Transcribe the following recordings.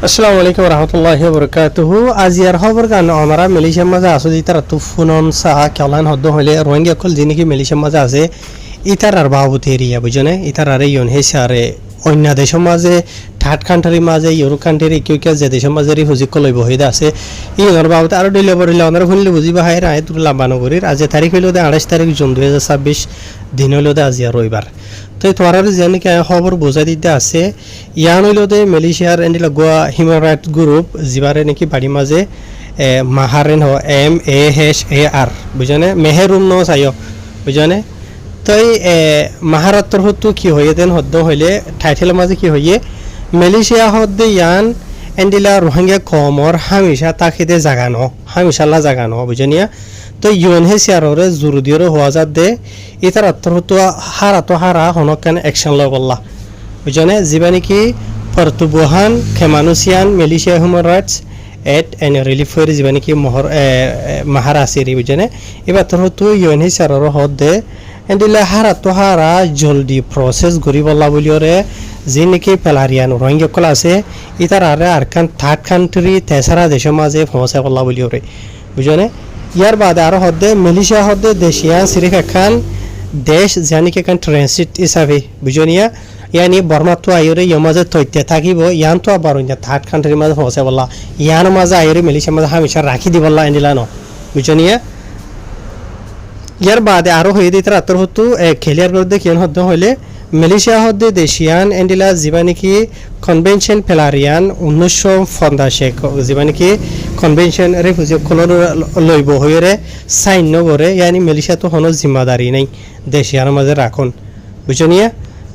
আসসালামু আলাইকুম রহমতুল্লাহি বরকাতুহু। আজিয়ার খবর গান আমরা মালয়েশিয়ার মাঝে আছো যে তারা তুফুনন সাহা কেলান হদ্দ হইলে রোহিঙ্গা কল যিনি মালয়েশিয়ার মাঝে আছে ইতার আর বাবুতে এরিয়া বুঝনে ইতার আর ইয়ন হেসে আর অন্য দেশের মাঝে থার্ড কান্ট্রির মাঝে ইউরোপ কান্ট্রির কেউ যে দেশের মাঝে হুজিক লইব হইতে আছে ইয়নের বাবুতে আরও ডেলে বরিলে ওনারা শুনলে বুঝিবা হাই রায় তোর লাম্বানগরীর আজ তারিখ হইল 28 তারিখ জুন 2026 দিন হইল আজিয়া রবিবার। তো তোমার যে নাকি খবর বোঝাই দিতে আছে ইয়ান হইল দে মালয়েশিয়ার এন্ডিলা গোয়া হিউম্যান রাইটস গ্রুপ যিবারে নাকি বাড়ির মাঝে মাহারেন MAHAR বুঝনে মেহেরুম ন চাইও বুঝনে তই মাহারাত্তর হতো কি হইয়ে দেন হদ্দ হইলে টাইটেলের মাঝে কি হইয়ে মালয়েশিয়া হদ্দে ইয়ান এন্ডিলা রোহিঙ্গা কমর হামেশা তাকে জাগানো হামেশাল্লা জাগানো বুঝনিয়া তো UNHCR জুরুদিওর হওয়া যাত দে ইতার অর্থর হতো হারা হনকান অ্যাকশন লয় বললা বুঝনে যিবা নাকি পর্তুবহান খেমানুসিয়ান Malaysia human rights and relief for যিবা নাকি মাহার আসিরি বুঝনে এবার তোর হতো UNHCR হদ দে এন্ডিলা হারা জলদি প্রসেস করি বললা বলিওরে যে নাকি পেলারিয়ান রোহিঙ্গা কল আছে ইতার আর কান থার্ড কান্ট্রি তেসারা দেশের মাঝে পৌঁছা বললা বলিওরে বুঝনে ইয়ার বাদে আরো হদ্দে মালয়েশিয়া হদ্দে দেশিয়া সিরিফ এখান দেশ জানি কি এখান ট্রানজিট হিসাবে বুঝনিয়া ইয়ানি বর্মা তো আইরে ইয় মাঝে তৈতে থাকিব ইয়ান তো আবার থার্ড কান্ট্রির মাঝে পৌঁছা বললা ইয়ান মাঝে আইরে মালয়েশিয়ার মাঝে হামেশা রাখি দি বললা এন্ডিলা ন বুঝনিয়া ইয়ার বাদে আরো হয়ে দিতে রাতর হতো খেলিয়ার করতে কেন হদ্দ হইলে মালয়েশিয়া হদ্দে দেশিয়ান এন্ডিলা যিবা নাকি কনভেনশন পেলারিয়ান 1950 যিবা নাকি কনভেনশন রেফিউজি কলর লইব হইরে সাইন নগরে ইয়ানি মালয়েশিয়া তো কোনো জিম্মাদারি নাই দেশিয়ার মাঝে রাখুন বুঝনিয়া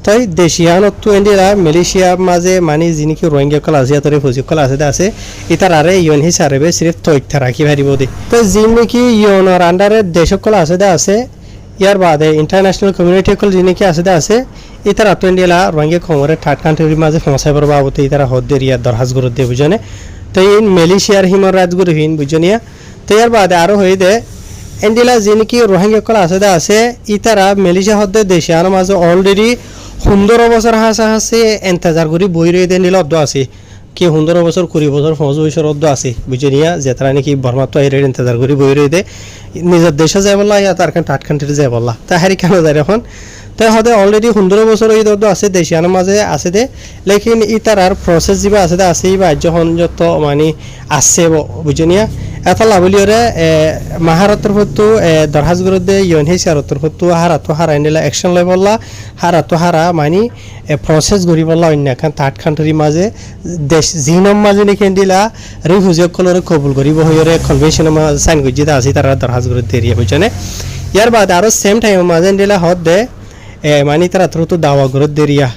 তাই দেশিয়ানত এন্ডিলা মালয়েশিয়ার মাঝে মানে যিনি রোহিঙ্গা কল আছে তো রেফিউজি কল আছে ইতার আরে UNHCR সিরিফ তৈথা রাখি পারিব দে তো যিনি কি ইউএনর আন্ডারে দেশকল আছে ইয়ার বাদে ইন্টারন্যাশনাল কমিউনিটি কল যিনি কি আছে ইতার আত এন্ডিলা রোহিঙ্গা কমরে থার্ড কান্ট্রির মাঝে পৌঁছাইবার বাবতে ইতারা হদ্দের ইয়ার দরখাস্ত করে দে বুঝনে তো ইন মালয়েশিয়ার হিউম্যান রাইটস গ্রুপ হিন বুঝনিয়া তো ইয়ার বাদে আরো হয়ে দে এন্ডিলা যিনি কি রোহিঙ্গা কল আছে ইতারা মালয়েশিয়া হদ্দে দেশিয়ার মাঝে অলরেডি 15 বছর হাসে এন্তেজার করি বই রয়ে দেন নিল অদ্দ আছে কি 15 বছর 20 বছর 5 বছর অদ্দ আছে বুঝনিয়া যেতারা নাকি বর্মা তো আইরে এন্তেজার করি বই রয়ে দে নিজের দেশে যায় বললা ইয়া তার কান থার্ড কান্ট্রিতে যায় বললা তা হারি কেন যায় এখন তাই হদে অলরেডি 15 বছর এই অদ্দ আছে দেশিয়ার মাঝে আছে দে লেকিন ইতারার প্রসেস যিবা আছে বা যখন যত মানে আছে বুঝনিয়া এত লাভলিওরে মাহারাতর হতো দরহাজ গুরুদে UNHCR হতো হারা এন্ডিলা অ্যাকশন লয় বললা হারা মানে প্রসেস করি বললা অন্য এখন থার্ড কান্ট্রির মাঝে দেশ জিনম মাঝে নাকি এন্ডিলা রিফিউজি কলরে কবুল করিব হইরে কনভেনশন মাঝে সাইন গজিতে আছে তারা দরহাজ গুরুদে এরিয়া বুঝনে ইয়ার বাদ আরো সেম টাইম মাঝে এন্ডিলা হদ দে মানে তারা তো দাওয়া গুরুদে এরিয়া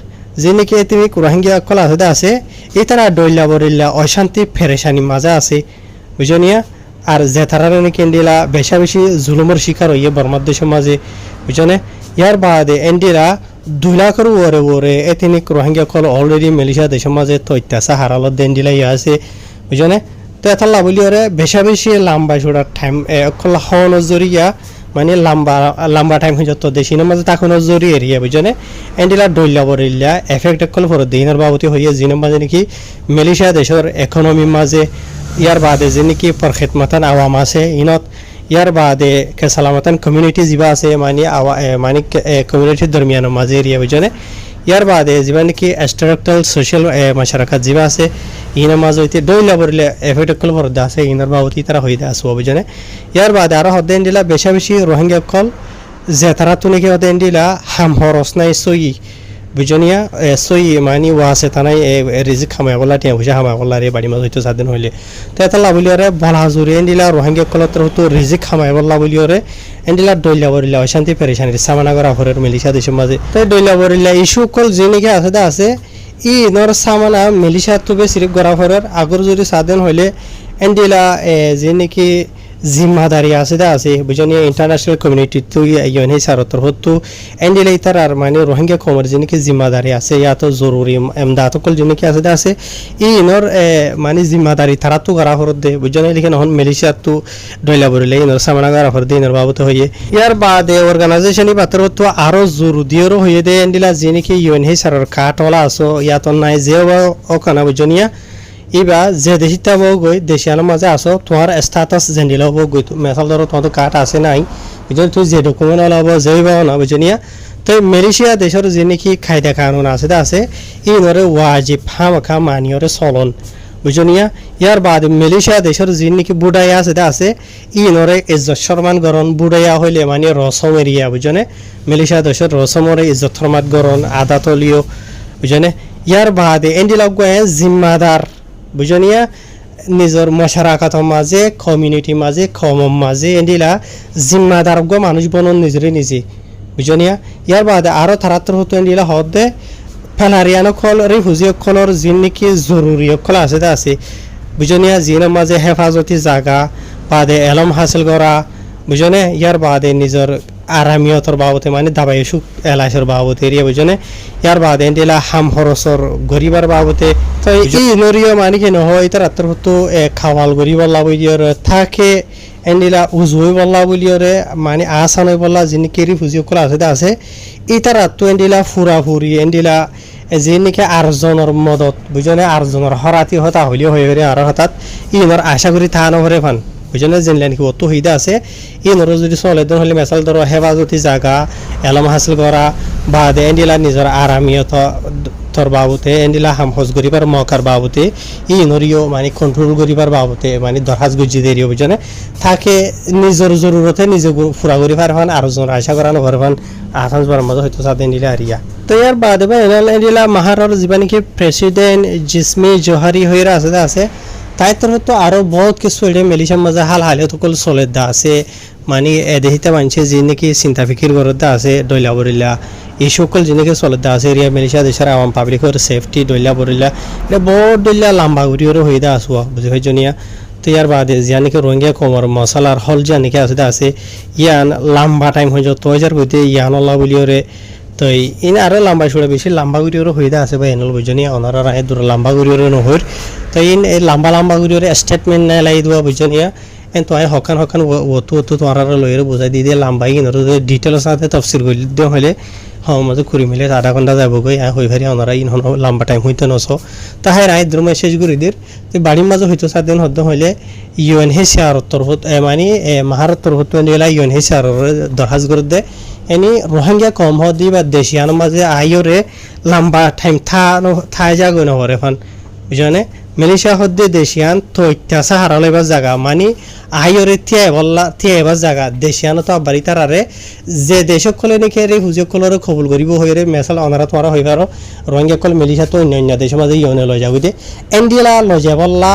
যে নাকি তুমি রোহিঙ্গা কল আছে এই তারা ডইলা বরিল্লা অশান্তি ফেরেশানি মাঝে আছে বুঝনিয়া আর যে তারা নাকি এন্ডিলা বেশি জুলুমের শিকার হইয়ে বর্মার দেশের মাঝে বুঝনে ইয়ার বাদে এন্ডিলা 2 লাখের ওরে ethnic Rohingya call already Malaysia দেশের মাঝে তো অত্যাচার হারালত এন্ডিলা ইয়ে আছে বুঝনে তো এত লাভলিওরে বেশি লম্বা ছোড়ার টাইম কলা হওয়ানোর জরিয়া মানে লম্বা টাইম হয়ে যত দেশিনের মাঝে তাকনের জরি এরিয়া বুঝনে এন্ডিলা ডইলা বরিল্লা এফেক্ট কল ফর দিনের বাবতি হইয়া জিনের মাঝে নাকি মালয়েশিয়া দেশের ইকোনমির মাঝে ইয়ার বাদে যে নাকি পরখেদমতান আওয়াম আছে ইনত ইয়ার বাদে কে সালামতান কমিউনিটি যিবা আছে মানে কমিউনিটির দরমিয়ানের মাঝে এরিয়া বুঝনে ইয়ার বাদে যিবা নাকি স্ট্রাকচারাল সোশ্যাল মাশারাকাত যিবা আছে ইনার মাঝে হইতে ডইলা বরিলে এফেক্ট কল ফর আছে ইনার বাবতি তারা হইতে আসবো বুঝনে ইয়ার বাদে আরো হদে এন্ডিলা বেশি রোহিঙ্গা কল যে তারা তো নাকি হদে এন্ডিলা হাম হরস নাই সই বুঝনিয়া সই মানে ওয়াসে তানাই রিজিক খামাই বলা টিয়া বুঝা খামাই বলা রে বাড়ি মাঝে হইতো সাদিন হইলে তো এটা লাভলিওরে বলা জুরি এন্ডিলা রোহিঙ্গা কলতর হতো রিজিক খামাই বলা বলিওরে এন্ডিলা ডইলা বরিলা অশান্তি পেরেশানি সামানা করা হরের মালয়েশিয়া দেশের মাঝে তো ডইলা বরিলা ইস্যু কল যে নাকি আছে ই নর সামানা মালয়েশিয়া তো বেশি গড়া হরের আগর যদি সাদিন হইলে এন্ডিলা যে নাকি জিম্মাদারি আছে বুঝনিয়া ইন্টারন্যাশনাল কমিউনিটি তো UNHCR হতো এন্ডিলা ইতার আর মানে রোহিঙ্গা কমর যিনি জিম্মাদারি আছে ইয়া তো জরুরি এমদাদ কল যিনি আছে ইনর মানে জিম্মাদারি তারা তো করা হর দে বুঝনে লিখেন হন মালয়েশিয়া তো ডইলা বরিলে ইনর সামানা করা হর দে ইনর বাবত হইয়ে ইয়ার বাদে অর্গানাইজেশনই বাতর তো আরো জরুরিও হইয়ে দে এন্ডিলা যিনি UNHCR কাটওয়ালা আসো ইয়া তো নাই যে ওখানে বুঝনিয়া ইবা যে দেশিতা বউ গই দেশিয়ানোর মাঝে আসো তোমার স্ট্যাটাস জেন্ডিল হবো গই মেসাল ধরো তোমার তো কার্ড আছে নাই বুঝলি তুই যে ডকুমেন্ট ওলাব যেইবা না বুঝনিয়া তো মালয়েশিয়া দেশের যে নাকি খায়দা কানুন আছে ইনরে ওয়াজিব হামাখা মানিয়রে চলন বুঝনিয়া ইয়ার বাদ মালয়েশিয়া দেশের যে নাকি বুড়াইয়া আছে ইনরে ইজ্জত সম্মান গরণ বুড়াইয়া হইলে মানে রসম এরিয়া বুঝনে মালয়েশিয়া দেশের রসমরে ইজ্জত সম্মান গরণ আদাতলীয় বুঝনে ইয়ার বাদে এন্ডিলক গয়ে জিম্মাদার বুঝনিয়া নিজের মশারাকাতর মাঝে কমিউনিটি মাঝে কমম মাঝে এন্ডিলা জিম্মাদার গো মানুষ বনন নিজরে নিজে বুঝনিয়া ইয়ার বাদে আরও তারাত্তর হতো এন্ডিলা হদে ফেলারিয়ান অকল রিফিউজি অকলর যিন নাকি জরুরি অকল আছে বুঝনিয়া জিনের মাঝে হেফাজতি জাগা বাদে এলম হাসিল করা বুঝনে ইয়ার বাদে নিজের আরামিয়তর বাবতে মানে দাবাই সুখ এলাইসর বাবতে এরিয়া বুঝনে ইয়ার বাদে এন্ডিলা হাম হরসর গরিবার বাবতে তো এই নরিও মানে কি নহয় এটা রাত্র হতো খাওয়াল গরিবল্লা বলিয়র থাকে এন্ডিলা উজুই বল্লা বলিয়রে মানে আসানই বল্লা যিনি কেরি ফুজি কলা আছে এটা রাত্র এন্ডিলা ফুরাফুরি এন্ডিলা যে নাকি আরজনের মদত বুঝনে আরজনের হরাতি হতা হইলেও হয়ে আর হঠাৎ ইনর আশা করি তা নহরে ফান বুঝনে জেনলেন কি অত হইদা আছে ইনর যদি চলে দিন হলে মেসাল ধরো হেফাজতি জাগা এলম হাসিল করা বাদে এন্ডিলা নিজের আরামিয়ত তোর বাবুতে এন্ডিলা হাম হজ গরিবার মকার বাবুতে ইনরিও মানে কন্ট্রোল গরিবার বাবুতে মানে দরহাজ গুজি দেরিও বুঝনে থাকে নিজের জরুরতে নিজে ফুরা করি পারফান আর জন আশা করানো পারফান আসাম মধ্যে হয়তো সাথে এন্ডিলা আরিয়া তো ইয়ার বাদে এন্ডিলা মাহারর যিবা নাকি প্রেসিডেন্ট জিসমি জোহারি হয়ে আছে তাই তোর তো আরো বহুত কিছু এটা মেলিশার মাঝে হাল তকল চলের দা আছে মানে এদেহিতে মানছে যে নাকি চিন্তা ফিকির করার দা আছে দইলা বরিলা এই সকল যে নাকি চলের দা আছে এরিয়া মেলিশিয়া দেশের আওয়াম পাবলিকের সেফটি দইলা বরিলা এটা বহুত দইলা লম্বা ঘুরিও হয়ে দা আসুয়া বুঝে হইজনিয়া তো ইয়ার বাদে যা নাকি রোহিঙ্গা কমর মশলার হল যা নাকি আছে আছে ইয়ান লম্বা টাইম হয়ে যাও 2000 ইয়ান আল্লাহ বলিওরে তো ইন আরো লম্বা ছড়া বেশি লম্বা ঘুরিও হয়ে দা আছে বা এনল বুঝনিয়া ওনারা রায় দূর লম্বা ঘুরিও নহর তো ইন এই লম্বা ঘুরিও স্টেটমেন্ট নাই লাই দেওয়া বুঝনিয়া এন তো হকান অতো তোমার লইরে বুঝাই দিয়ে লম্বা ইনর ডিটেলস সাথে তফসিল করে দেওয়া হলে মাঝে ঘুরি মিলে আধা ঘন্টা যাবগৈ হয়ে ভারি ওনারা ইন লম্বা টাইম হইতে নস তাহাই রায় দ্রুম মেসেজ করে দিয়ে তো বাড়ির মাঝে হইতো সাতদিন হদ্দ হইলে UNHCR তরফত মানে মাহারত তরফত এলা UNHCR দরখাস্ত করে দে এনি রোহিঙ্গা কম হদি বা দেশিয়ান মাঝে আইরে লম্বা টাইম থাই যাগৈ নহরে ফান বুঝনে মালয়েশিয়া হদ্দে দেশিয়ান তো অত্যাচার হারালেবার জায়গা মানে আইরে থিয়াইবার জায়গা দেশিয়ান তো বাড়ি তারারে যে দেশক কলে নাকি রিফিউজি কলরে কবুল করিব হইরে মেসাল অনারা তোমার হইবার রোহিঙ্গা কল মালয়েশিয়া তো অন্য দেশের মাঝে ইউনে লই যাবো দে এন্ডিলা লই যাবল্লা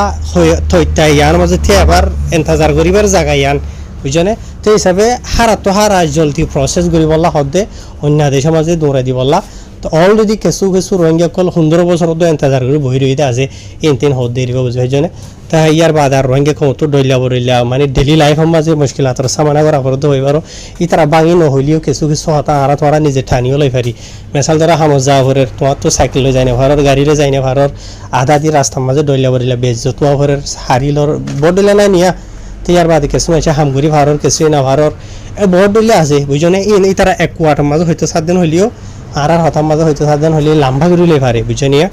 থইতা ইয়ার মাঝে থিয়াবার এন্তাজার করিবার জায়গা ইয়ান বুঝনে তো হিসাবে হারা জলদি প্রসেস করিবল্লা হদ্দে অন্য দেশের মাঝে দৌড়াই দিবল্লা তো অলরেডি কিছু রোহিঙ্গা কল 15 বছর এন্তাজার করে বহি রইতে আছে ইন হদ দেরিব বুঝে জনে তা ইয়ার বাদ আর রোহিঙ্গা কম তো ডইলা বরিলা মানে ডেলি লাইফের মাঝে মুশকিলাতর সামনা করা পড়তে হইবার ইতারা বাঙি নহলিও কিছু হতা আর তোরা নিজে ঠানিও লই পারি মেসাল ধরা হামজ যাওয়া ভরের তোমার তো সাইকেল লই যায় না ভারত গাড়িরে যায় না ভারত আধা দি রাস্তার মাঝে ডইলা বরিলা বেজ্জত ভরের হারিলর বডলে না নিয়া তো ইয়ার বাদে কিছু আছে হামগুড়ি ভারর কিছু না ভারর বহুত ডইলা আছে বুঝনে ইতারা এক কোয়ার্টার মাঝে হয়তো 7 দিন হইলিও আর হতার মাঝে হয়তো 7 দিন হইলে লম্বা ঘুরিলে পারে বুঝনিয়া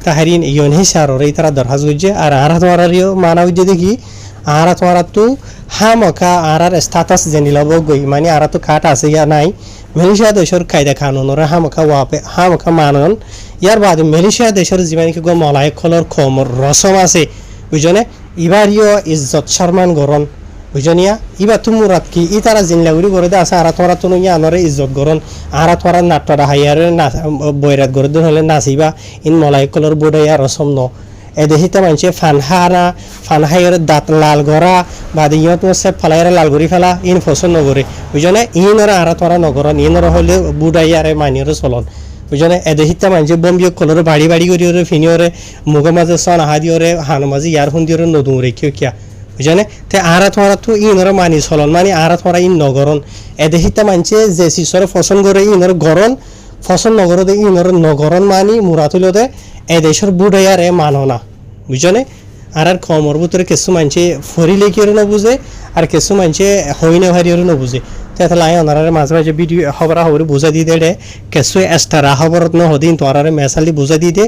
তাহারি UNHCR এই তারা দরখাস্ত করছে আর তোমারিও মানা হইছে দেখি আর তোমারা তো হামকা আর স্ট্যাটাস জেনে লব গই মানে আর তো কাট আছে ইয়া নাই মালয়েশিয়া দেশের কায়দা কানুন হামকা মানন ইয়ার বাদে মালয়েশিয়া দেশের জীবনে কি মলাই খলর খমর রসম আছে বুঝনে ইবারিও ইজ্জত সম্মান গরণ বুঝনিয়া ইবা তুমুরাত কি ই তারা জিনলাগুড়ি করে দে আছে আর তোরা তো নইয়া আনরে ইজ্জত গরণ আর তোরা নাটটা হাইয়ারে না বৈরাত করে দিন হলে নাচিবা ইন মলাই কলর বুড়াইয়া রসম ন এদেহিতে মানছে ফানহাইয়ের দাঁত লাল গড়া বা ইয়ত সে ফালাইরে লাল গড়ি ফেলা ইন পছন্দ নগরে বুঝনে ইনরে আর তোরা নগরণ ইনরে হলে বুড়াইয়ারে মানিয়রে চলন বুঝনে এদেহিতে মানছে বম্বিয় কলর বাড়ি করিওরে ফিনিওরে মুগো মাঝে সন আহাদিওরে হানো মাঝে ইয়ার হুন্দিওরে নদুম রেখিও কিয়া বুঝনে তে আর তোরা তো ইনরে মানি চলন মানে আর তোরা ইন নগরণ এদেহিতে মানছে যে শিশরে পছন্দ করে ইনরে গরণ পছন্দ নগর দে ইনরে নগরণ মানি মুরাতুলতে এদেশের বুড়াইয়ারে মানো না বুঝনে আর কমর ভিতরে কিছু মানছে ফরিলে কি নবুঝে আর কিছু মানছে হইনে ভারিও নবুঝে তো লাই ওনারে মাঝে ভিডিও খবর বুঝা দিয়ে দে কিছু এক্সট্রা খবরত নহদিন তোরারে মেসালি বুঝা দিয়ে দে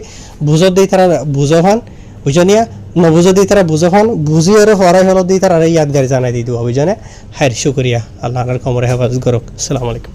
বুঝত দিয়ে তারা বুঝান বুঝনিয়া নবুঝো দি তারা বুঝখন বুঝি আর হরাই হল দি তারা ইয়াদগার জানাই দি দিব অভিযানে হাইর শুকরিয়া আল্লাহর কমরে হেফাজত করুক। আসসালামু আলাইকুম।